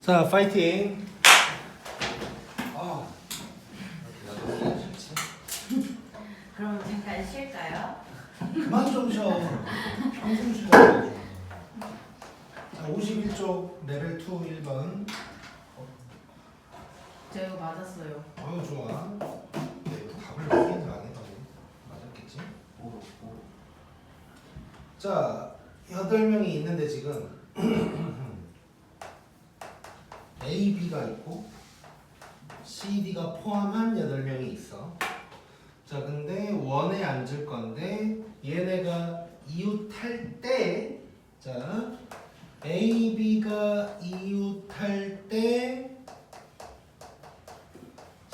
자, 파이팅! 그럼 잠깐 쉴까요? 그만 좀 쉬어. 평생 쉬어야죠. 자, 51쪽 레벨 2 1번. 저 이거 맞았어요. 아유, 좋아. 네, 이거 답을 확인을 안 해가지고 맞았겠지? 자, 8명이 있는데 지금 A, B가 있고 C, D가 포함한 8명이 있어. 자, 근데 원에 앉을 건데 얘네가 이웃할 때, 자, A, B가 이웃할 때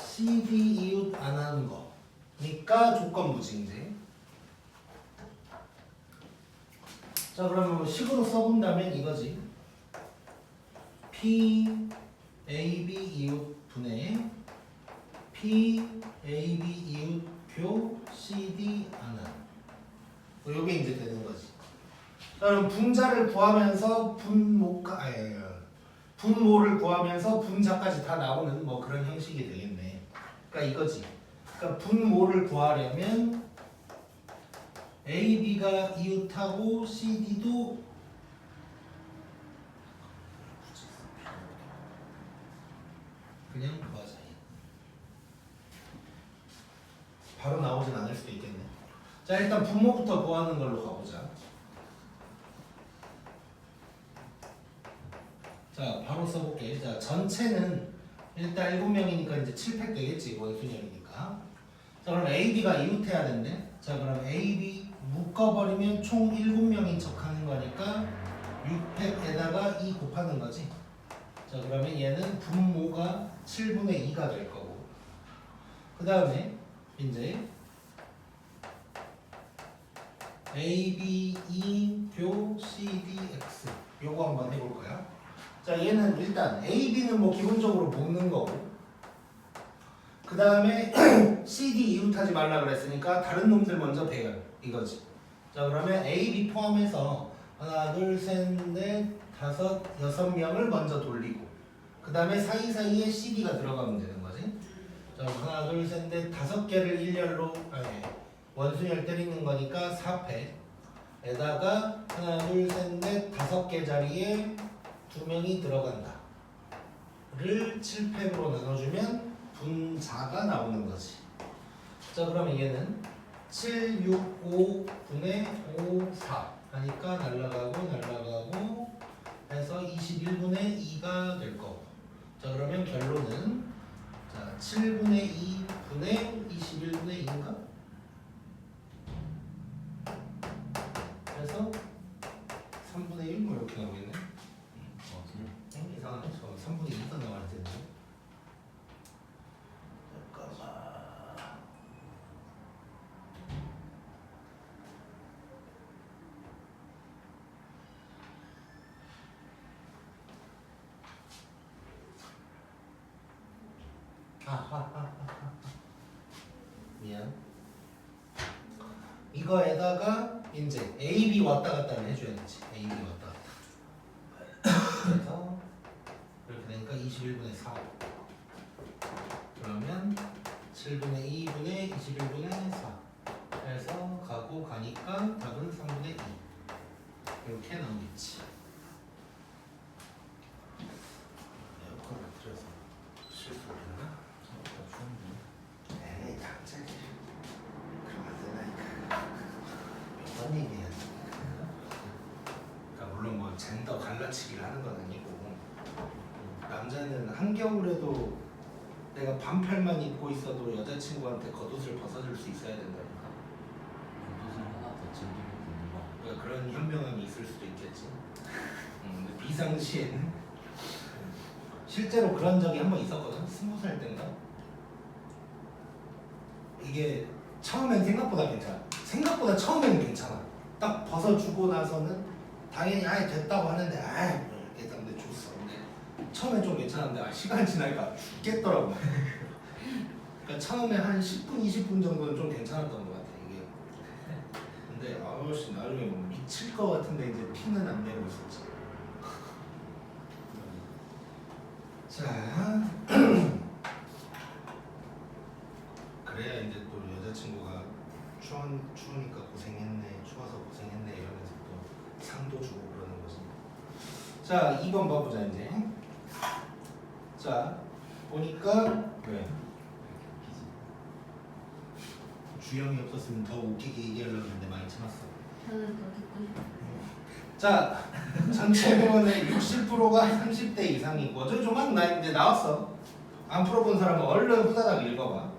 C, D 이웃 안 하는 거니까 조건부지 이제. 자, 그러면 식으로 써본다면 이거지. P, A, B 이웃 분의 P, A, B 이웃 교 C, D 안 하는. 요게 이제 되는 거지. 자, 그럼 분자를 구하면서 분모를 구하면서 분자까지 다 나오는 뭐 그런 형식이 되겠네. 그러니까 이거지. 그러니까 분모를 구하려면 A, B가 이웃하고 C, D도 그냥 구하자. 바로 나오진 않을 수도 있겠네. 자, 일단 분모부터 구하는 걸로 가보자. 자, 바로 써볼게. 자, 전체는 일단 7명이니까 이제 7팩 되겠지. 원순열이니까. 자, 그럼 A, B가 이웃해야 된대. 자, 그럼 A, B 묶어버리면 총 7명인 척 하는 거니까 6팩에다가 2 곱하는 거지. 자, 그러면 얘는 분모가 7분의 2가 될 거고. 그 다음에 이제 A, B, E, 교, C, D, X 요거 한번 해볼 거야. 자, 얘는 일단 A, B는 뭐 기본적으로 묶는 거고, 그 다음에 C, D 이웃하지 말라 그랬으니까 다른 놈들 먼저 배열 이거지. 자, 그러면 A, B 포함해서 하나, 둘, 셋, 넷, 다섯, 6명을 먼저 돌리고, 그 다음에 사이사이에 C, D가 들어가면 되는 거지. 자, 하나, 둘, 셋, 넷, 5개를 일렬로 원순열 때리는 거니까 4패에다가 하나, 둘, 셋, 넷, 5개 자리에 2명이 들어간다. 를 7팩으로 나눠주면 분자가 나오는 거지. 자, 그러면 얘는 7, 6, 5 분의 5, 4 하니까 날라가고 해서 21분의 2가 될 거고. 자, 그러면 결론은 자, 7분의 2 분의 21분의 2인가? 그래서 3분의 1 뭐 이렇게 나오겠네. 이상하네. 저 3분의 2가 나와야 되는데. 잠깐만. 미안. 이거에다가 이제 A, B 왔다 갔다 해줘야지. A, B 왔다 갔다. 그래서 이렇게 되니까 21분의 4. 그러면 7분의 2분의 21분의 4. 해서 가고 가니까 답은 3분의 2. 이렇게 나오겠지. 에어컨을 틀어서 실수했나? 에이, 갑자기. 그러면 안 되나니까. 몇 번 얘기해야 되니까. 그러니까 물론 뭐 젠더 갈라치기를 하는 건 아니고, 남자는 한겨울에도 내가 반팔만 입고 있어도 여자친구한테 겉옷을 벗어줄 수 있어야 된다니까. 겉옷을 하나 더 챙기면 되는 거. 그러니까 그런 현명함이 있을 수도 있겠지. 근데 비상시에는 실제로 그런 적이 한 번 있었거든. 20살 때인가. 이게 처음엔 생각보다 괜찮아. 생각보다 처음에는 괜찮아. 딱 벗어주고 나서는 당연히 아예 됐다고 하는데 아이 뭐 이렇게 했는데 줬어. 근데 처음엔 좀 괜찮은데 시간 지나니까 죽겠더라고. 그러니까 처음에 한 10분, 20분 정도는 좀 괜찮았던 것 같아 이게. 근데 아우씨 나중에 뭐 미칠 것 같은데 이제 피는 안 내고 있었지. 자, 그래야 이제 또 여자친구가 추우니까 고생했네, 추워서 고생했네 이러면서 또 상도 주고 그러는 거지. 자, 2번 봐보자 이제. 자, 보니까 왜? 주영이 없었으면 더 웃기게 얘기하려고 했는데 많이 참았어. 저는 더 듣고 싶어요. 자, 전체 회원의 60%가 30대 이상이고 저 조만 이제 나왔어. 안 풀어본 사람은 얼른 후다닥 읽어봐.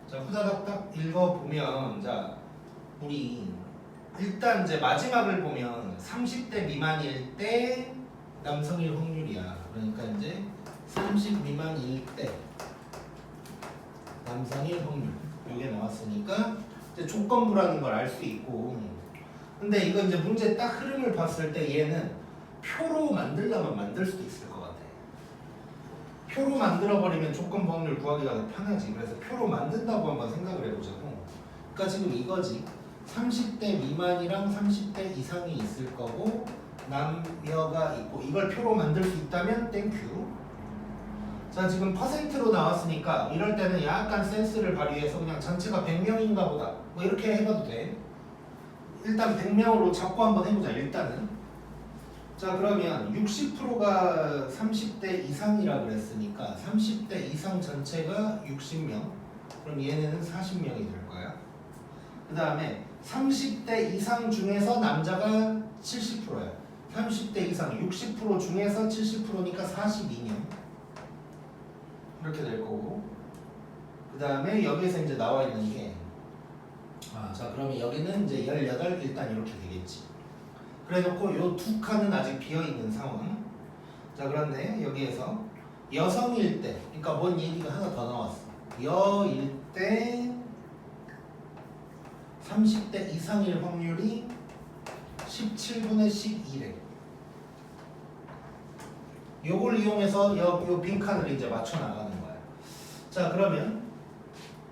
자, 후다닥 딱 읽어보면 자, 우리 일단 이제 마지막을 보면 30대 미만일 때 남성일 확률이야. 그러니까 이제 30 미만일 때 남성일 확률 이게 나왔으니까 이제 조건부라는 걸 알 수 있고. 근데 이거 이제 문제 딱 흐름을 봤을 때 얘는 표로 만들려면 만들 수도 있을 것 같아. 표로 만들어버리면 조건부 확률 구하기가 더 편하지. 그래서 표로 만든다고 한번 생각을 해보자고. 그러니까 지금 이거지. 30대 미만이랑 30대 이상이 있을 거고 남녀가 있고 이걸 표로 만들 수 있다면 땡큐. 자, 지금 퍼센트로 나왔으니까 이럴 때는 약간 센스를 발휘해서 그냥 전체가 100명인가 보다 뭐 이렇게 해봐도 돼. 일단 100명으로 잡고 한번 해보자. 일단은 자, 그러면 60%가 30대 이상이라 그랬으니까 30대 이상 전체가 60명. 그럼 얘네는 40명이 될 거야. 그 다음에 30대 이상 중에서 남자가 70%야. 30대 이상 60% 중에서 70%니까 42명 이렇게 될 거고. 그 다음에 여기에서 이제 나와 있는 게 자, 그러면 여기는 이제 18 일단 이렇게 되겠지. 그래 놓고 요 두 칸은 아직 비어 있는 상황. 자, 그런데 여기에서 여성일 때, 그러니까 뭔 얘기가 하나 더 나왔어. 여일 때 30대 이상일 확률이 17분의 12래. 요걸 이용해서 요 빈칸을 이제 맞춰 나가는 거야. 자, 그러면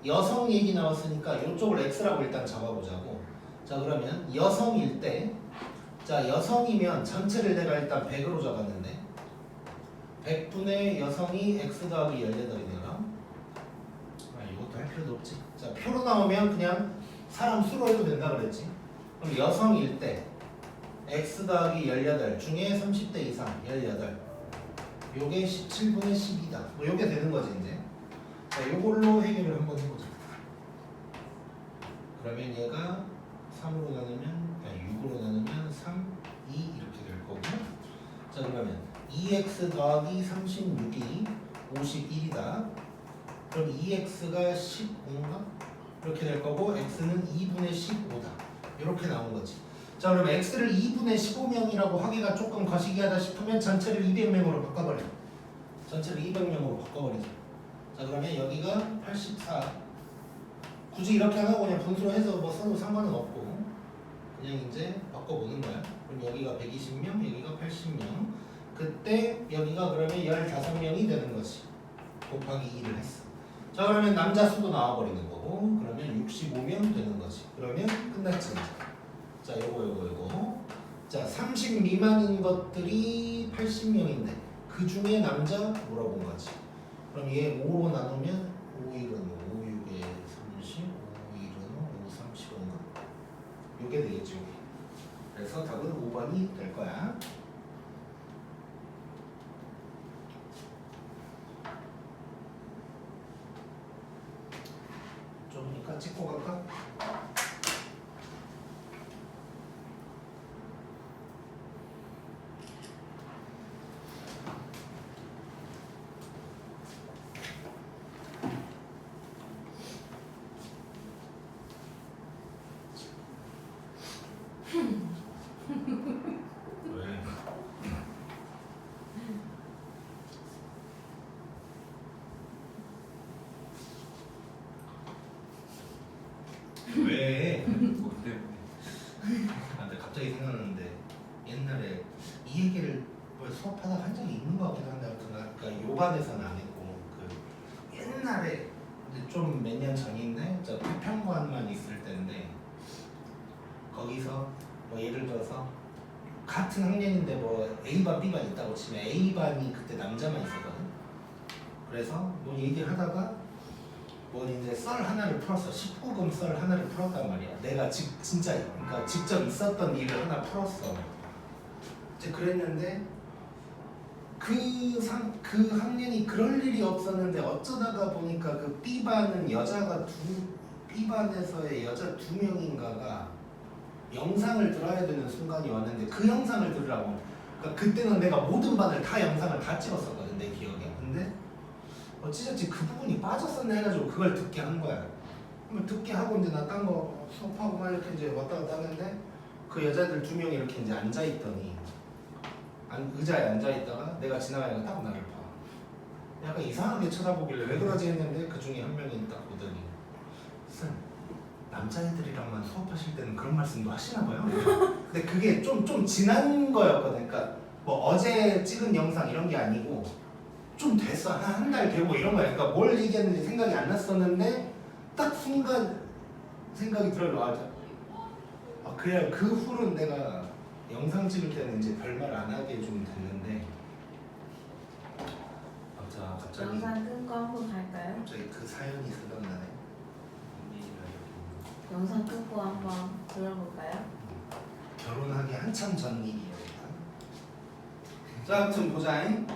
여성 얘기 나왔으니까 이쪽을 X라고 일단 잡아보자고. 자, 그러면 여성일 때, 자, 여성이면 전체를 내가 일단 100으로 잡았는데 100분의 여성이 X 더하기 18이네요. 이것도 할 필요도 없지. 자, 표로 나오면 그냥 사람 수로 해도 된다 그랬지. 그럼 여성일 때 X 더하기 18 중에 30대 이상 18 요게 17분의 12다. 뭐 요게 되는 거지 이제. 자, 요걸로 해결을 한번 해보자. 그러면 얘가 3으로 나누면 6으로 나누면 3, 2 이렇게 될 거고. 자, 그러면 2x 더하기 36이 51이다. 그럼 2x가 15인가? 이렇게 될 거고 x는 2분의 15다. 이렇게 나온 거지. 자, 그러면 x를 2분의 15명이라고 하기가 조금 거시기하다 싶으면 전체를 200명으로 바꿔버려. 전체를 200명으로 바꿔버리자. 자, 그러면 여기가 84. 굳이 이렇게 안 하고 그냥 분수로 해서 뭐 써도 상관은 없고 그냥 이제 바꿔보는 거야. 그럼 여기가 120명, 여기가 80명. 그때 여기가 그러면 15명이 되는 거지. 곱하기 2를 했어. 자, 그러면 남자 수도 나와버리는 거고 그러면 65명 되는 거지. 그러면 끝났지. 자, 요거. 자, 30 미만인 것들이 80명인데 그 중에 남자 물어본 거지. 그럼 얘 5로 나누면 5일은 5, 6에 30, 5일은 5, 35인가? 요게 되겠지. 요게. 그래서 답은 5번이 될 거야. 좀 이따 찍고 갈까? 왜? 뭐 때문에? 근데 갑자기 생각났는데 옛날에 이 얘기를 뭐 수업하다 한 적이 있는 것 같기도 한데 아무튼 그러니까 요반에서는 안 했고 그 옛날에 좀 몇 년 전인데 저 태평관만 있을 때인데 거기서 뭐 예를 들어서 같은 학년인데 뭐 A반 B반 있다고 치면 A반이 그때 남자만 있었거든. 그래서 뭐 얘기를 하다가 뭐 이제 썰 하나를 풀었어. 19금 썰 하나를 풀었단 말이야. 내가 진짜 그러니까 직접 있었던 일을 하나 풀었어. 이제 그랬는데 그 학년이 그럴 일이 없었는데 어쩌다가 보니까 그 B반은 B반에서의 여자 2명인가가 영상을 들어야 되는 순간이 왔는데 그 영상을 들으라고. 그러니까 그때는 내가 모든 반을 다 영상을 다 찍었었거든 내 기억에. 근데 어찌저찌 그 부분이 빠졌었네 해가지고 그걸 듣게 한 거야. 그럼 듣게 하고 이제 나 딴 거 수업하고 막 이렇게 이제 왔다 갔다 하는데 그 여자들 2명이 이렇게 이제 앉아 있더니 의자에 앉아 있다가 내가 지나가니까 딱 나를 봐. 약간 이상하게 쳐다보길래 왜 그러지 했는데 그 중에 한 명이 딱 보더니 쌤 남자애들이랑만 수업하실 때는 그런 말씀도 하시나 봐요. 근데 그게 좀 지난 거였거든. 그러니까 뭐 어제 찍은 영상 이런 게 아니고 좀 됐어. 한 달 되고 이런 거야. 그러니까 뭘 얘기했는지 생각이 안 났었는데 딱 순간 생각이 들어요. 그래 그 후로는 내가 영상 찍을 때는 이제 별말 안 하게 좀 됐는데 갑자기 영상 끈 거 한번 갈까요? 갑자기 그 사연이 생각나네. 영상 끈 거 한번 들어볼까요? 결혼하기 한참 전 일이에요. 자, 아무튼 보자잉.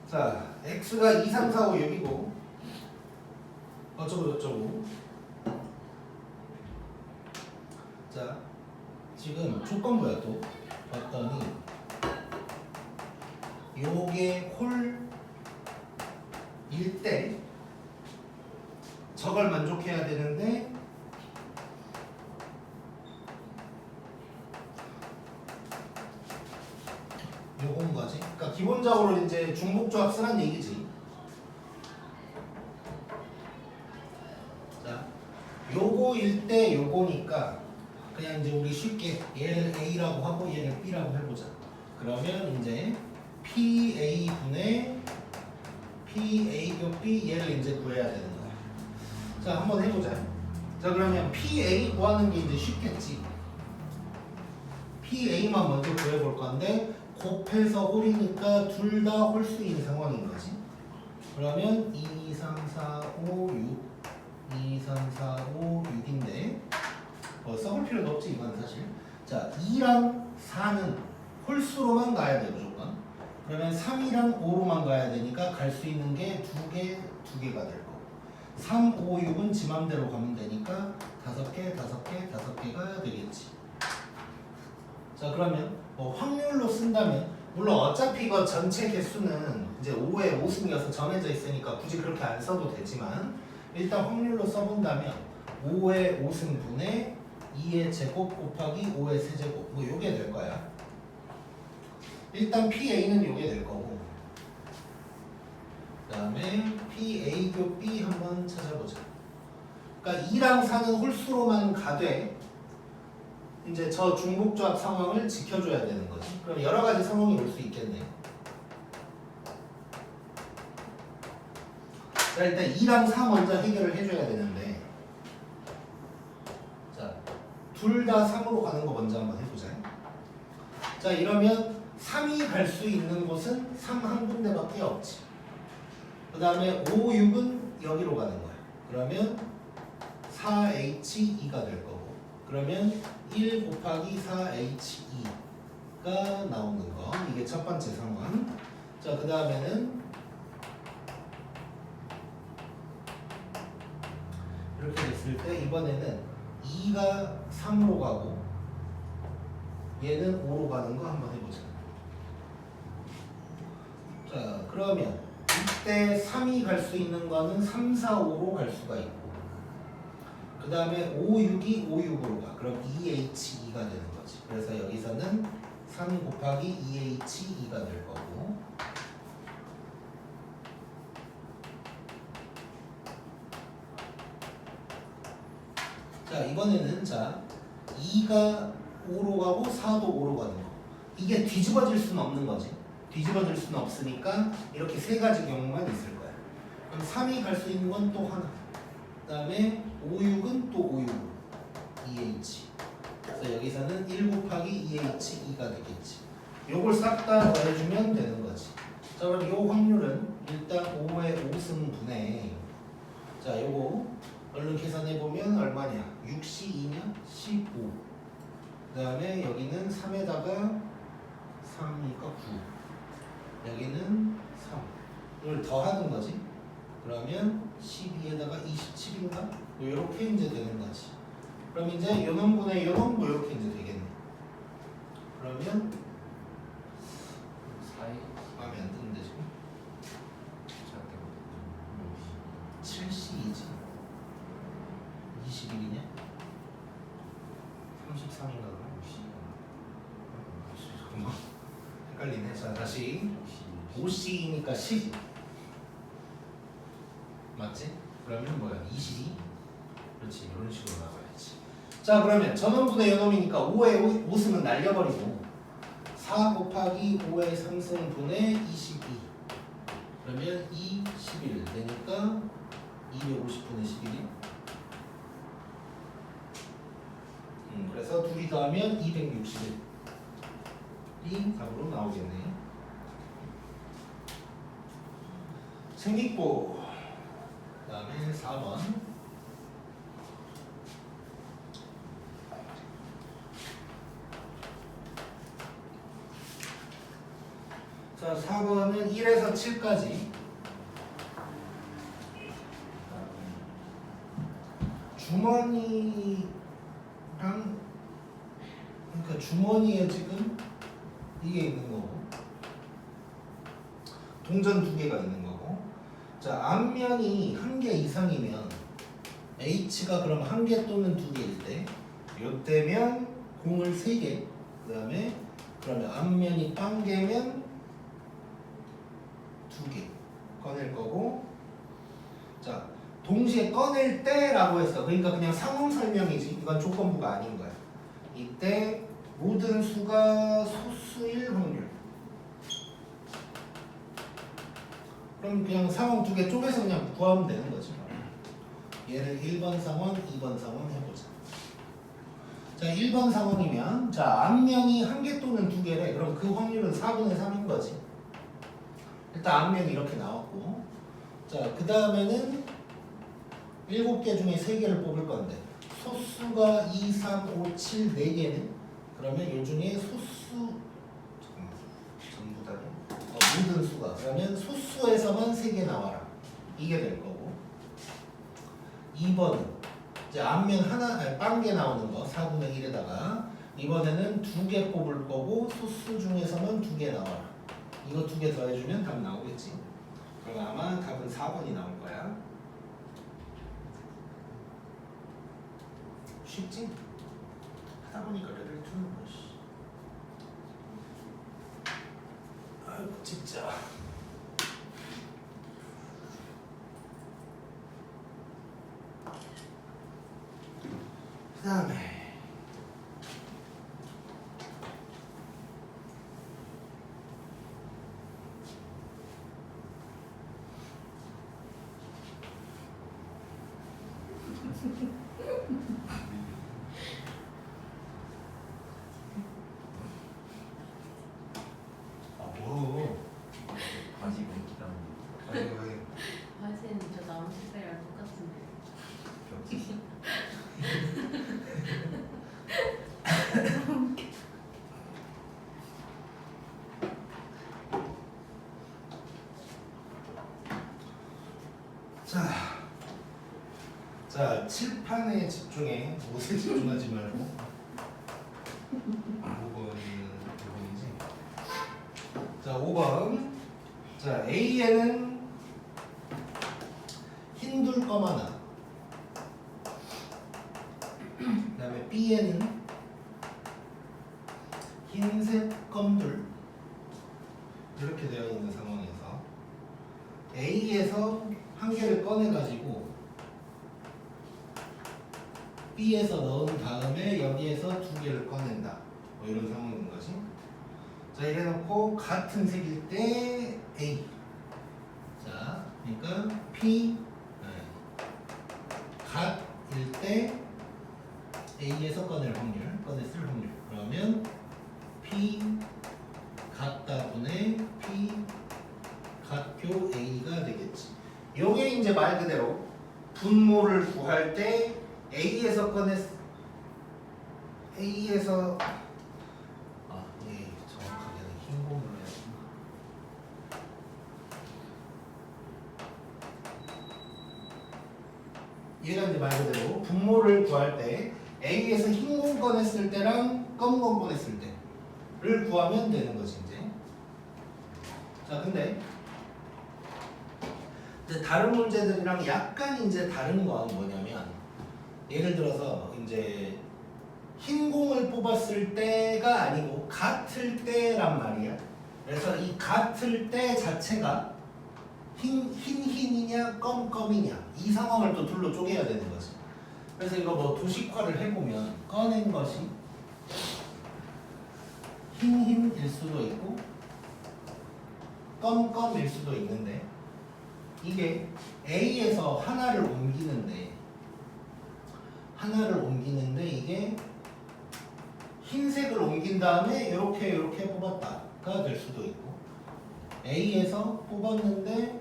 자, x가 2, 3, 4, 5, 6이고 어쩌고 저쩌고. 자, 지금 조건부야 또 봤더니 요게 홀일 때 저걸 만족해야 되는데 요건 거지. 그러니까 기본적으로 이제 중복조합 쓰란 얘기지. 자, 요거일 때 요거니까 그냥 이제 우리 쉽게 얘를 A라고 하고 얘를 B라고 해보자. 그러면 이제 PA분의 PA 곱 B 얘를 이제 구해야 되는 거야. 자, 한번 해보자. 자, 그러면 PA 구하는 게 이제 쉽겠지. PA만 먼저 구해볼 건데 곱해서 홀이니까 둘 다 홀수인 상황인 거지. 그러면 2, 3, 4, 5, 6 2, 3, 4, 5, 6인데 써볼 필요도 없지 이건 사실. 자, 2랑 4는 홀수로만 가야 돼 무조건. 그러면 3이랑 5로만 가야 되니까 갈 수 있는 게 두 개가 될 거고 3, 5, 6은 지 맘대로 가면 되니까 5개, 5개, 5개가 되겠지. 자, 그러면 확률로 쓴다면 물론 어차피 이거 전체 개수는 이제 5의 5승이어서 정해져 있으니까 굳이 그렇게 안 써도 되지만 일단 확률로 써본다면 5의 5승분의 2의 제곱 곱하기 5의 세제곱 뭐 요게 될 거야. 일단 PA는 요게 될 거고 그 다음에 PA 교 B 한번 찾아보자. 그러니까 2랑 4는 홀수로만 가되 이제 저 중복조합 상황을 지켜줘야 되는 거지. 그럼 여러 가지 상황이 올 수 있겠네. 자, 일단 2랑 4 먼저 해결을 해줘야 되는데 자, 둘 다 3으로 가는 거 먼저 한번 해보자. 자, 이러면 3이 갈 수 있는 곳은 3 한 군데밖에 없지. 그 다음에 5, 6은 여기로 가는 거야. 그러면 4H2가 될 거고 그러면 1 곱하기 4H2가 나오는 거. 이게 첫 번째 상황. 자, 그 다음에는 이렇게 됐을 때 이번에는 2가 3으로 가고 얘는 5로 가는 거 한번 해보자. 자, 그러면 이때 3이 갈 수 있는 거는 3, 4, 5로 갈 수가 있고 그 다음에 5, 6이 5, 6으로 가. 그럼 2H2가 되는 거지. 그래서 여기서는 3 곱하기 2H2가 될 거고 자, 이번에는 자 2가 5로 가고 4도 5로 가는 거. 이게 뒤집어질 수는 없는 거지. 뒤집어질 수는 없으니까 이렇게 세 가지 경우만 있을 거야. 그럼 3이 갈 수 있는 건 또 하나. 그 다음에 5, 6은 또 5, 6으로. 2H. 그래서 여기서는 1 곱하기 2H 2가 되겠지. 요걸 싹 다 더해주면 되는 거지. 자, 그럼 요 확률은 일단 5의 5승분의, 자, 요거 얼른 계산해보면 얼마냐? 6시 2냐? 15. 그 다음에 여기는 3에다가 3이니까 9. 여기는 3. 이걸 더하는 거지. 그러면 12에다가 27인가? 이렇게 이제 되는 거지. 그럼 이제 요 놈분의 요 놈, 이렇게 이제 되겠네. 그러면 사이 마음에 안 드는데 지금 작게 7C이지. 21이냐? 33인가 그럼? 잠깐만. 헷갈리네. 자, 다시 5C니까 10. 맞지? 그러면 뭐야? 22? 그렇지. 이런 식으로 나와야지. 자, 그러면 전원분의 요놈이니까 5의 5승은 날려버리고 4 곱하기 5의 3승분의 22. 그러면 2, 11 되니까 250분의 11이. 그래서 둘이 더하면 261. 이 답으로 나오겠네. 생기고 그 다음에 4번. 자, 4번은 1에서 7까지 주머니랑, 그러니까 주머니에 지금 이게 있는 거고 동전 2개가 있는 거고, 자, 앞면이 1개 이상이면 H가 그럼 1개 또는 2개일 때, 요때면 공을 3개, 그 다음에 그러면 앞면이 빵개면 2개 꺼낼 거고, 자, 동시에 꺼낼 때라고 했어. 그러니까 그냥 상황 설명이지. 이건 조건부가 아닌 거야. 이때 모든 수가 소수일 확률. 그럼 그냥 상황 2개 쪼개서 그냥 구하면 되는 거지. 얘를 1번 상황, 2번 상황 해보자. 자, 1번 상황이면, 자, 앞면이 1개 또는 2개래. 그럼 그 확률은 4분의 3인 거지. 일단 앞면이 이렇게 나왔고, 자, 그 다음에는 7개 중에 3개를 뽑을 건데, 소수가 2, 3, 5, 7, 4개는, 그러면 요 중에 소수, 잠깐만, 전부 다요? 모든 수가, 그러면 소수에서만 3개 나와라. 이게 될 거고, 2번은 이제 앞면 하나, 아니, 빵개 나오는 거 4분의 1에다가 이번에는 2개 뽑을 거고 소수 중에서만 2개 나와라. 이거 2개 더해주면 답 나오겠지. 그럼 아마 답은 4번이 나올 거야. 쉽지? 하다 보니까 레벨 2는 뭐, 아이고 진짜. 그 다음에 뭐 바지 입기랑 왜 바지는 저 나온 색깔이랑 똑같은데. 벽지 자, 칠판에 집중해. 옷에 집중하지 말고. 5번이지. 자, 5번. 자, A에는 흰둘 검 하나. 그 다음에 B에는 흰색 검둘. 이렇게 되어 있는 상황에서 A에서 한 개를 꺼내가지고 B에서 넣은 다음에 여기에서 2개를 꺼낸다. 뭐 이런 상황인 거지. 자, 이래놓고 같은 색일 때 A. 자, 그러니까 P 같일 때 A에서 꺼낼 쓸 확률. 그러면 P 같다 분의 P 같교 A가 되겠지. 요게 이제 말 그대로 분모를 구할 때 A에서 A에서 정확하게는 흰 공으로 해야 되나? 얘가 이제 말 그대로 분모를 구할 때 A에서 흰 공 꺼냈을 때랑 검은 공 꺼냈을 때를 구하면 되는 거지 이제. 자, 근데 이제 다른 문제들이랑 약간 이제 다른 건 뭐냐면, 예를 들어서 이제 흰 공을 뽑았을 때가 아니고 같을 때란 말이야. 그래서 이 같을 때 자체가 흰이냐 검이냐 이 상황을 또 둘로 쪼개야 되는 거지. 그래서 이거 뭐 도식화를 해보면 꺼낸 것이 흰일 수도 있고 검일 수도 있는데, 이게 A에서 하나를 옮기는데 이게 흰색을 옮긴 다음에 이렇게 뽑았다가 될 수도 있고, A에서 뽑았는데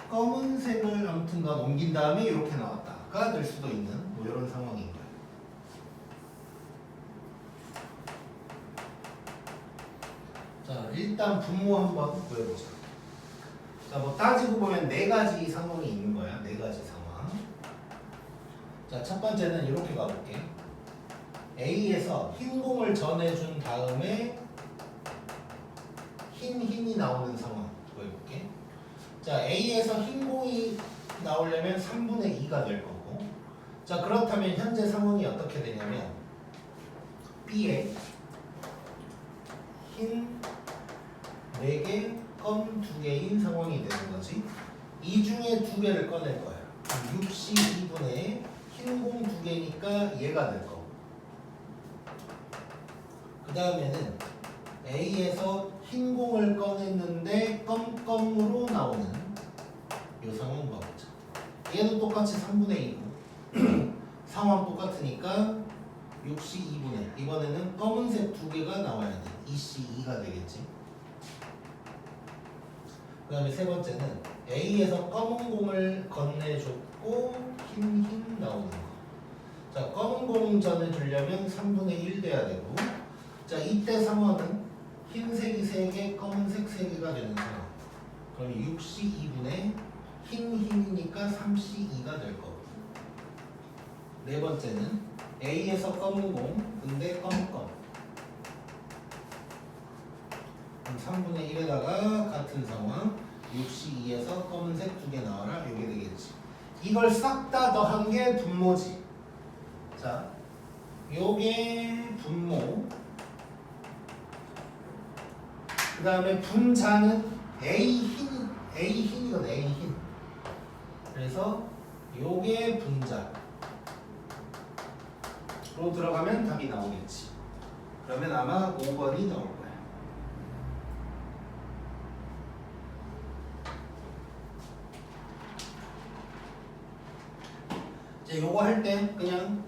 검은색을 아무튼간 옮긴 다음에 이렇게 나왔다가 될 수도 있는 뭐 이런 상황인 거예요. 자, 일단 분모 한번 구해보자. 자, 뭐 따지고 보면 네 가지 상황이 있는 거야. 네 가지 상황. 자, 첫 번째는 이렇게 가볼게. A에서 흰 공을 전해준 다음에 흰이 나오는 상황 구해볼게. 자, A에서 흰 공이 나오려면 3분의 2가 될 거고, 자, 그렇다면 현재 상황이 어떻게 되냐면 B에 흰 4개, 검 2개인 상황이 되는 거지. 이 중에 2개를 꺼낼 거야. 62분의 흰 공 2개니까 얘가 될 거고, 그 다음에는 A에서 흰 공을 꺼냈는데 검으로 나오는 이 상황 봐보자. 얘도 똑같이 3분의 2고 상황 똑같으니까 62분의, 이번에는 검은색 2개가 나와야 돼. 2C2가 되겠지. 그 다음에 세 번째는 A에서 검은 공을 건네줬고 흰 나오는 거. 자, 검은 공 전해주려면 3분의 1 돼야 되고, 자, 이때 상황은 흰색이 3개, 검은색 3개가 되는 상황. 그럼 6C2분의 흰이니까 3C2가 될 거고, 네 번째는 A에서 검은 공, 근데 검. 그럼 3분의 1에다가 같은 상황 6C2에서 검은색 2개 나와라. 이게 되겠지. 이걸 싹 다 더한 게 분모지. 자, 요게 분모. 그 다음에 분자는 A흰이거든. A흰. 그래서 요게 분자로 들어가면 답이 나오겠지. 그러면 아마 5번이 나올 거야. 이제 요거 할 때 그냥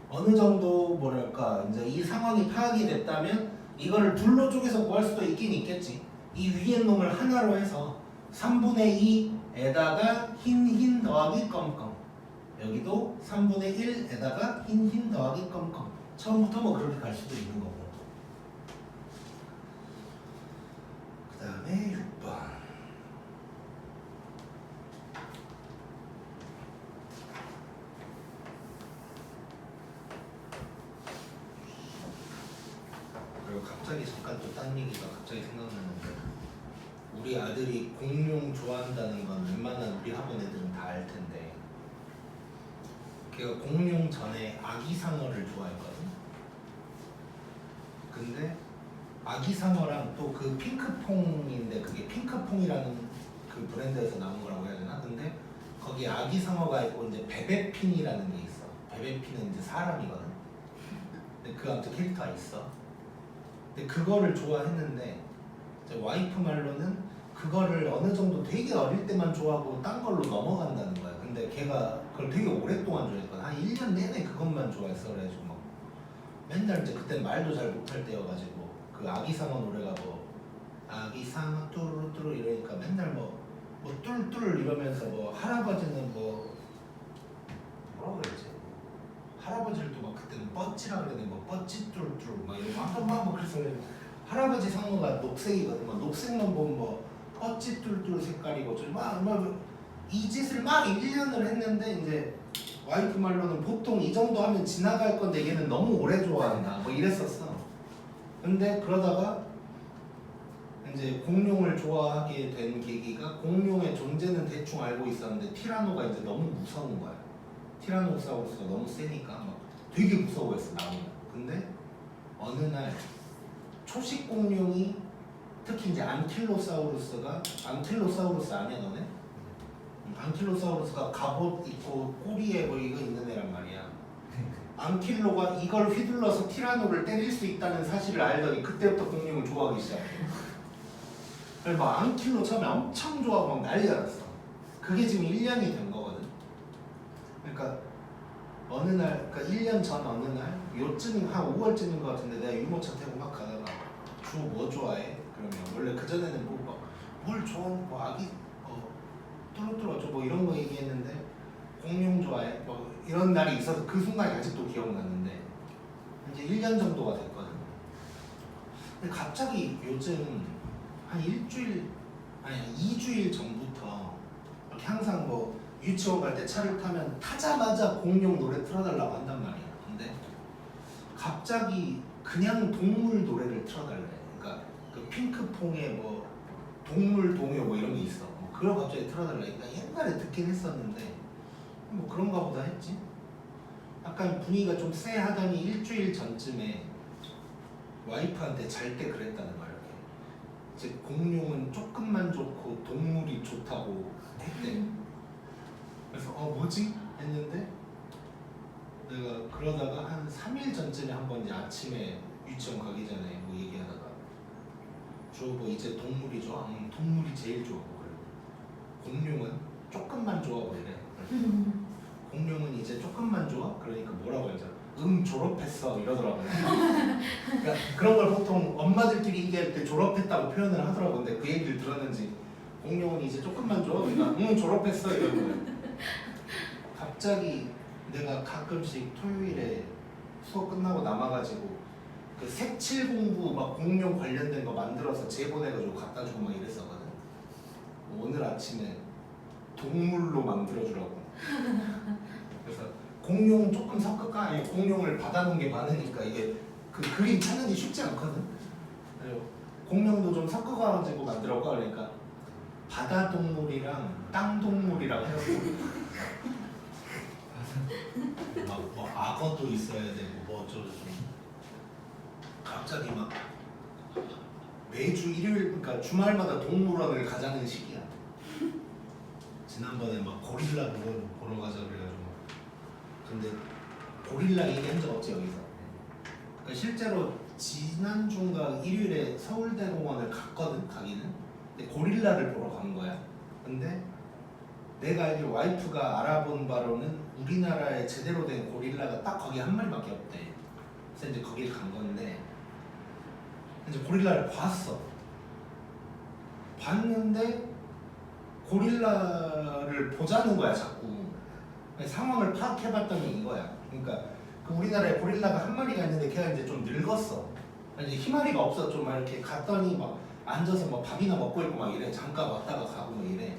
어느 정도 뭐랄까 이제 이 상황이 파악이 됐다면 이거를 둘로 쪼개서 구할 수도 있긴 있겠지. 이 위에 놈을 하나로 해서 3분의 2에다가 흰 더하기 검. 여기도 3분의 1에다가 흰 더하기 검. 처음부터 뭐 그렇게 갈 수도 있는 거고. 그 다음에 6번. 그리고 갑자기 잠깐 또 딴 얘기가 갑자기 생각나는데, 우리 아들이 공룡 좋아한다는 건 웬만한 우리 학원 애들은 다 알 텐데, 걔가 공룡 전에 아기상어를 좋아했거든. 근데 아기상어랑 또 그 핑크퐁인데, 그게 핑크퐁이라는 그 브랜드에서 나온 거라고 해야 되나? 근데 거기 아기상어가 있고 이제 베베핀이라는 게 있어. 베베핀은 이제 사람이거든. 근데 그 아무튼 캐릭터가 있어. 근데 그거를 좋아했는데 이제 와이프 말로는 그거를 어느 정도 되게 어릴 때만 좋아하고 딴 걸로 넘어간다는 거야. 근데 걔가 그걸 되게 오랫동안 좋아했거든. 한 1년 내내 그것만 좋아했어. 그래가지고 막 맨날 이제 그때 말도 잘 못할 때여가지고 그 아기상어 노래가 뭐 아기상어 뚜루뚜루 이러니까 맨날 뭐 뚫뚫 이러면서 뭐 할아버지는 뭐 뭐라 그랬지? 할아버지를 또 막 그때는 뻗지라 그랬는데 뭐 뻗지 뚫뚫 막 이러고 막 그래서 할아버지 상어가 녹색이거든. 막 녹색만 보면 뭐 뻗지 뚫뚫 색깔이고 이 짓을 막 1년을 했는데 이제 와이프 말로는 보통 이 정도 하면 지나갈 건데 얘는 너무 오래 좋아한다 뭐 이랬었어. 근데 그러다가 이제 공룡을 좋아하게 된 계기가 공룡의 존재는 대충 알고 있었는데 티라노가 이제 너무 무서운 거야. 티라노사우루스가 너무 세니까 막 되게 무서워했어 나오면. 근데 어느 날 초식 공룡이 특히 이제 안킬로사우루스가 안킬로사우루스 아니야 너네? 안킬로사우루스가 갑옷 입고 꼬리에 뭐 이거 있는 애란 말이야. 안킬로가 이걸 휘둘러서 티라노를 때릴 수 있다는 사실을 알더니 그때부터 공룡을 좋아하기 시작해. 그래서 막 안킬로 처음에 엄청 좋아하고 막 난리가 났어. 그게 지금 1년이 된 거거든. 그러니까 어느 날, 그러니까 1년 전 어느 날 요쯤 한 5월쯤인 것 같은데 내가 유모차 타고 막 가다가 주 뭐 좋아해? 그러면 원래 그 전에는 뭘 좋아하는 뭐 아기 뚜루뚜루 어쩌고 뭐 이런 거 얘기했는데 공룡 좋아해? 뭐 이런 날이 있어서 그 순간이 아직도 기억나는데 이제 1년 정도가 됐거든. 근데 갑자기 요즘 한 일주일 아니 2주일 전부터 이렇게 항상 뭐 유치원 갈 때 차를 타면 타자마자 공룡 노래 틀어달라고 한단 말이야. 근데 갑자기 그냥 동물 노래를 틀어달래. 그러니까 그 핑크퐁의 뭐 동물 동요 뭐 이런 게 있어. 뭐 그걸 갑자기 틀어달라니까 옛날에 듣긴 했었는데 뭐 그런가 보다 했지. 약간 분위기가 좀 쎄하더니 일주일 전쯤에 와이프한테 잘 때 그랬다는 거야. 이렇게 이제 공룡은 조금만 좋고 동물이 좋다고 했대. 그래서 뭐지? 했는데 내가 그러다가 한 3일 전쯤에 한번 이제 아침에 유치원 가기 전에 뭐 얘기하다가 뭐 이제 동물이 좋아? 동물이 제일 좋아. 그래. 공룡은 조금만 좋아 보이래. 공룡은 이제 조금만 좋아? 그러니까 뭐라고 하죠? 졸업했어 이러더라고요. 그러니까 그런 걸 보통 엄마들끼리 얘기할 때 졸업했다고 표현을 하더라고. 근데 그 얘기를 들었는지 공룡은 이제 조금만 좋아? 그러니까 졸업했어 이러는 거예요. 갑자기 내가 가끔씩 토요일에 수업 끝나고 남아가지고 그 색칠 공부 막 공룡 관련된 거 만들어서 제보내가지고 갖다 주고 막 이랬었거든. 오늘 아침에 동물로 만들어주라고. 그래서 공룡 조금 섞을까? 아니 공룡을 받아놓은 게 많으니까 이게 그 그림 찾는 게 쉽지 않거든. 그래서 공룡도 좀 섞어가지고 만들어가. 그러니까 바다 동물이랑 땅 동물이랑 해서 뭐 악어도 있어야 되고 뭐 어쩌고 갑자기 막 매주 일요일 그러니까 주말마다 동물원을 가자는 시기야. 지난번에 막 고릴라 보러 가자 그래가지고 근데 고릴라 얘기한 적 없지 여기서. 그러니까 실제로 지난주인가 일요일에 서울대공원을 갔거든 가기는. 근데 고릴라를 보러 간 거야. 근데 내가 알기로 와이프가 알아본 바로는 우리나라에 제대로 된 고릴라가 딱 거기 한 마리밖에 없대. 그래서 이제 거길 간 건데 이제 고릴라를 봤어. 봤는데 고릴라를 보자는 거야 자꾸. 상황을 파악해봤더니 이거야. 그러니까 그 우리나라에 고릴라가 한 마리가 있는데 걔가 이제 좀 늙었어. 이제 희마리가 없어. 좀 막 이렇게 갔더니 막 앉아서 뭐 밥이나 먹고 있고 막 이래. 잠깐 왔다가 가고 뭐 이래.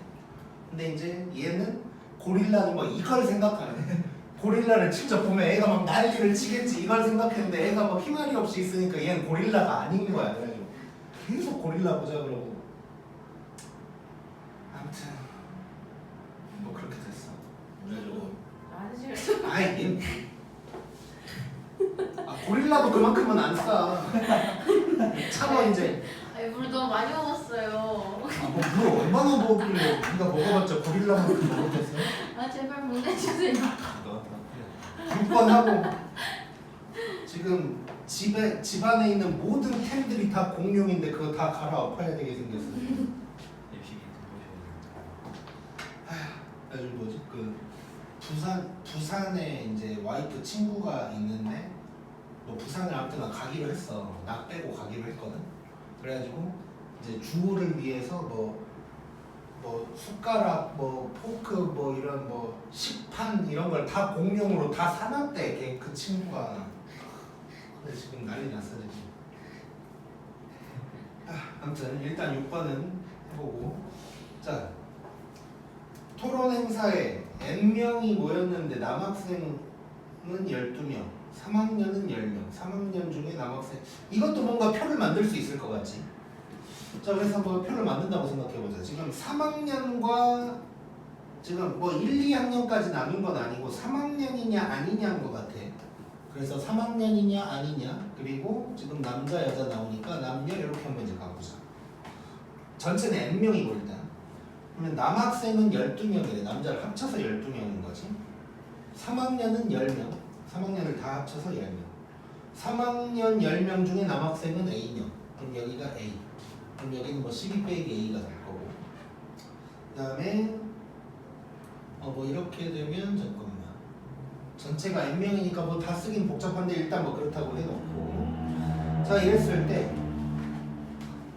근데 이제 얘는 고릴라는 뭐 이걸 생각하네. 고릴라를 직접 보면 애가 막 난리를 치겠지 이걸 생각했는데 애가 막 희말이 없이 있으니까 얘는 고릴라가 아닌 거야. 그래가지고 계속 고릴라 보자 그러고 아무튼 뭐 그렇게 됐어. 그래가지고 아저씨가 아이 얘 고릴라도 그만큼은 안 싸. 참아 이제. 아니 물 너무 많이 먹었어요. 물 얼마나 먹었길래 네가 먹어봤자 고릴라만큼 먹었겠어? 아 제발 물 내주세요. 6번 하고 지금 집 안에 있는 모든 템들이 다 공룡인데 그거 다 갈아엎어야 되게 생겼어. 열심히 그래가지고 뭐지 그 부산에 이제 와이프 친구가 있는데 뭐 부산을 아무튼 가기로 했어. 나 빼고 가기로 했거든. 그래가지고 이제 주호를 위해서 뭐 숟가락 뭐 포크 뭐 이런 뭐 식판 이런 걸 다 공용으로 다 사놨대. 걔그 친구가. 근데 지금 난리 났어 지금. 아무튼 일단 6번은 해보고. 자, 토론 행사에 N명이 모였는데 남학생은 12명, 3학년은 10명, 3학년 중에 남학생. 이것도 뭔가 표를 만들 수 있을 것 같지? 자, 그래서 한번 표를 만든다고 생각해보자. 지금 3학년과 지금 뭐 1, 2학년까지 나눈 건 아니고 3학년이냐 아니냐인 것 같아. 그래서 3학년이냐 아니냐, 그리고 지금 남자 여자 나오니까 남녀 이렇게 한번 이제 가보자. 전체는 N명이고 일단. 그러면 남학생은 12명이래. 남자를 합쳐서 12명인 거지. 3학년은 10명. 3학년을 다 합쳐서 10명. 3학년 10명 중에 남학생은 A명. 그럼 여기가 A. 그럼 여기는 뭐 12 빼기 A가 될 거고. 그 다음에 뭐 이렇게 되면 잠깐만. 전체가 N명이니까 뭐 다 쓰긴 복잡한데 일단 뭐 그렇다고 해놓고. 자, 이랬을 때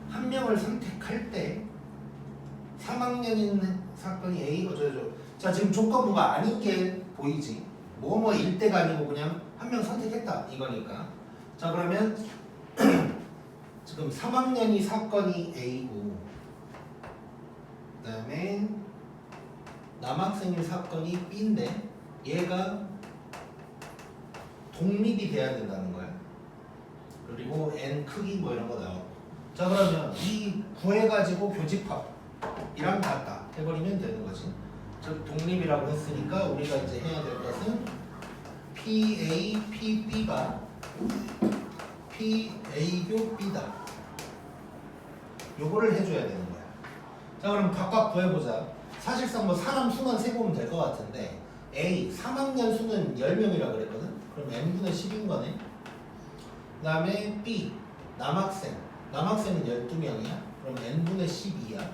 한 명을 선택할 때 3학년인 사건이 A고 저저. 자, 지금 조건부가 아닌 게 보이지. 뭐일 때가 아니고 그냥 한 명 선택했다 이거니까. 자, 그러면 지금 3학년이 사건이 A고, 그 다음에 남학생의 사건이 B인데 얘가 독립이 돼야 된다는 거야. 그리고 N 크기 뭐 이런 거 나오고. 자, 그러면 이 구해가지고 교집합이랑 같다 해버리면 되는 거지. 즉 독립이라고 했으니까 우리가 이제 해야 될 것은 PA, PB가 PA교 B다. 요거를 해줘야 되는 거야. 자, 그럼 각각 구해보자. 사실상 뭐 사람 수만 세보면 될 것 같은데 A, 3학년 수는 10명이라고 그랬거든? 그럼 N분의 10인 거네. 그 다음에 B, 남학생은 12명이야. 그럼 N분의 12야.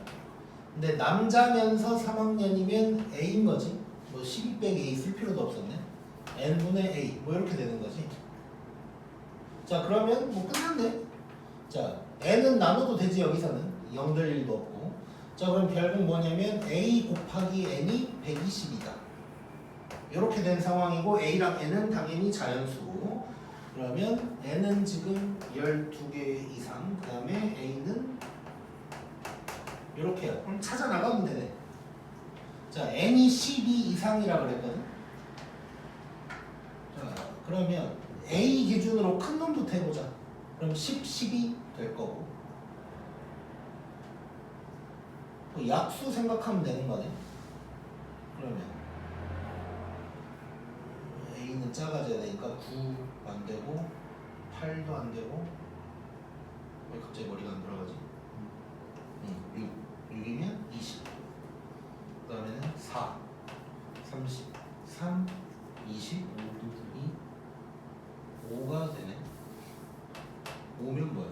근데 남자면서 3학년이면 A인 거지. 뭐 12 빼기 A 쓸 필요도 없었네. N분의 A 뭐 이렇게 되는 거지. 자, 그러면 뭐 끝났네. 자, N은 나눠도 되지. 여기서는 0 될 일도 없고. 자, 그럼 결국 뭐냐면 A 곱하기 N이 120이다 이렇게 된 상황이고, A랑 N은 당연히 자연수고, 그러면 N은 지금 12개 이상, 그 다음에 A는 이렇게요. 그럼 찾아 나가면 되네. 자, N이 12 이상이라 그랬거든. 자, 그러면 A 기준으로 큰 놈부터 해보자. 그럼 10, 10이 될 거고. 약수 생각하면 되는 거네. 그러면 A는 작아져야 되니까 9 안 되고 8도 안 되고, 왜 갑자기 머리가 안 돌아가지? 6이면 20. 그 다음에는 4, 30, 3, 20, 5가 되네. 5면 뭐야?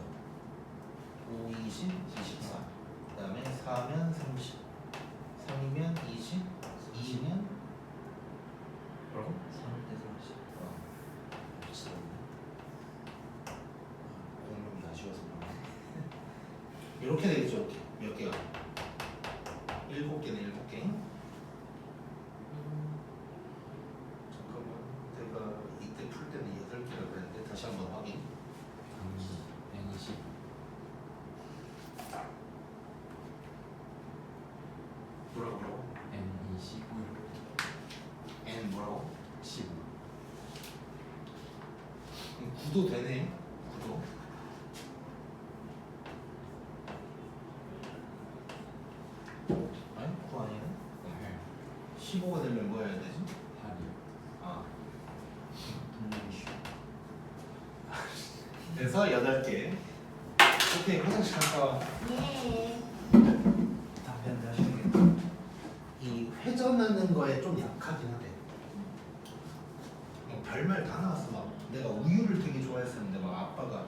5, 20, 24. 그 다음에 4면 30, 3이면 20, 2면 뭐라고? 3대 30. 미치겠네. 공룡이 아쉬워서 그러네. 이렇게 되겠죠. 몇 개가? 7개네, 7개. 잠깐만, 내가 이때 풀 때는 8개라고 했는데 다시 한번 확인. N20. 뭐라고? N25. N 뭐라고? 15. 그럼 9도 되네. 9도. 아니 9 아니야? 15가 되면 뭐 해야 되지? 8이요. 아, 동물이 쉬워. 그래서 8개. 오케이, 화장실 갔다 와. 예. 답변 하시겠다. 이 회전하는 거에 좀 약하긴 하대. 별말 다 나왔어. 막 내가 우유를 되게 좋아했었는데 막 아빠가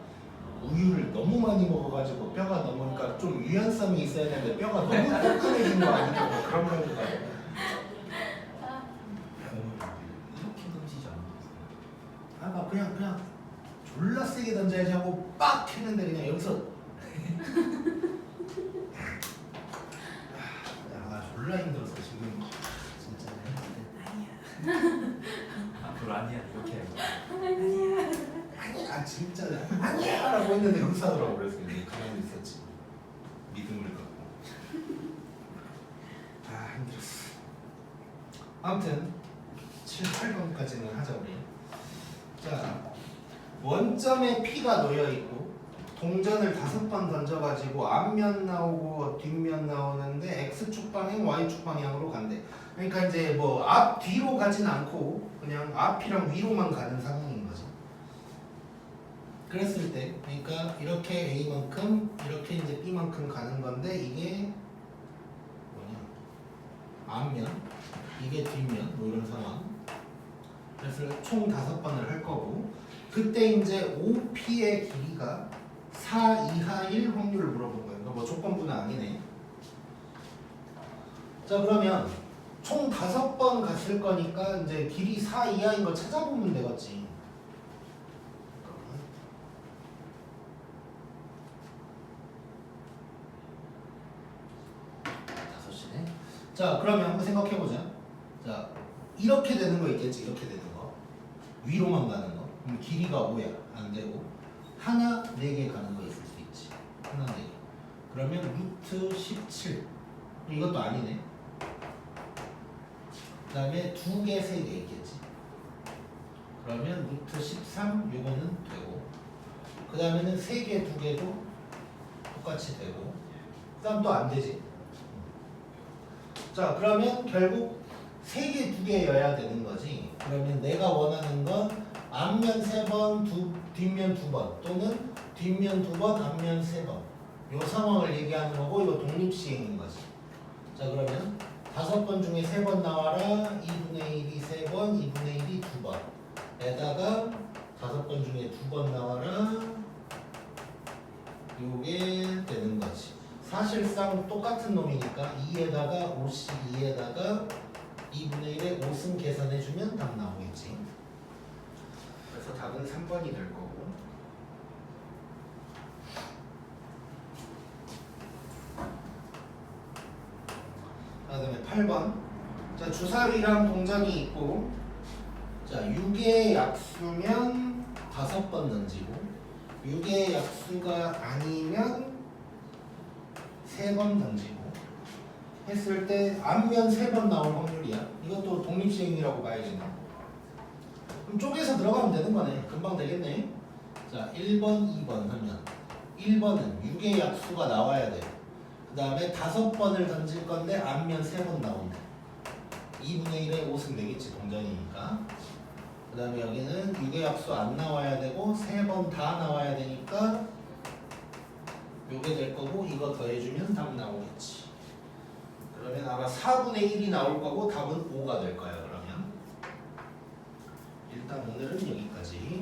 우유를 너무 많이 먹어가지고 뼈가 넘으니까 좀 유연성이 있어야 되는데 뼈가 너무 끈끈해진 거 아니냐고 그런 말도 나고. 그냥 졸라 세게 던져야지 하고 빡 했는데 그냥 여기서 졸라 힘들었어 지금 진짜. 앞으로 아니야 이렇게 해요. 아니야 진짜 아니야 라고 했는데 여기서 하더라고. 그래서 이제 가만히 있었지. 믿음을 갖고. 힘들었어. 아무튼 7, 8번까지는 하자 우리. 자, 원점에 P가 놓여있고 동전을 5번 던져가지고 앞면 나오고 뒷면 나오는데 X축 방향, Y축 방향으로 간대. 그러니까 이제 뭐 앞, 뒤로 가진 않고 그냥 앞이랑 위로만 가는 상황인 거지. 그랬을 때 그러니까 이렇게 A만큼 이렇게 이제 B만큼 가는 건데 이게 뭐냐 앞면 이게 뒷면 뭐 이런 상황. 그래서 총 5번을 할 거고 그때 이제 OP의 길이가 4 이하일 확률을 물어본 거예요. 그러니까 뭐 조건부는 아니네. 자 그러면 총 5번 갔을 거니까 이제 길이 4 이하인 거 찾아보면 되겠지. 5시네. 자 그러면 한번 생각해보자. 자 이렇게 되는 거 있겠지. 이렇게 되는 거 위로만 가는 거. 그럼 길이가 5야. 안 되고 하나 4개 가는 거 있을 수 있지. 하나 4개. 그러면 루트 17 이것도 아니네. 그 다음에 2개 3개 있겠지. 그러면 루트 13 요거는 되고 그 다음에는 3개 2개도 똑같이 되고 그 다음 또 안 되지. 자 그러면 결국 3개 2개여야 되는 거지. 그러면 내가 원하는 건 앞면 3번, 뒷면 2번 또는 뒷면 2번, 앞면 3번 요 상황을 얘기하는 거고 이거 독립시행인 거지. 자 그러면 5번 중에 3번 나와라 2분의 1이 3번, 2분의 1이 2번 에다가 5번 중에 2번 나와라 요게 되는 거지. 사실상 똑같은 놈이니까 2에다가 52에다가 2분의 1에 5승 계산해주면 답 나오겠지. 그래서 답은 3번이 될 거고. 그 다음에 8번. 자, 주사위랑 동전이 있고, 자, 6의 약수면 5번 던지고, 6의 약수가 아니면 3번 던지고, 했을 때 앞면 3번 나올 확률이야. 이것도 독립시행이라고 봐야겠네. 그럼 쪼개서 들어가면 되는 거네. 금방 되겠네. 자, 1번, 2번 하면 1번은 6의 약수가 나와야 돼. 그 다음에 5번을 던질 건데 앞면 3번 나온다. 2분의 1에 5승 되겠지. 동전이니까. 그 다음에 여기는 6의 약수 안 나와야 되고 3번 다 나와야 되니까 요게 될 거고 이거 더해주면 답 나오겠지. 그러면 아마 4분의 1이 나올 거고 답은 5가 될 거야. 그러면 일단 오늘은 여기까지.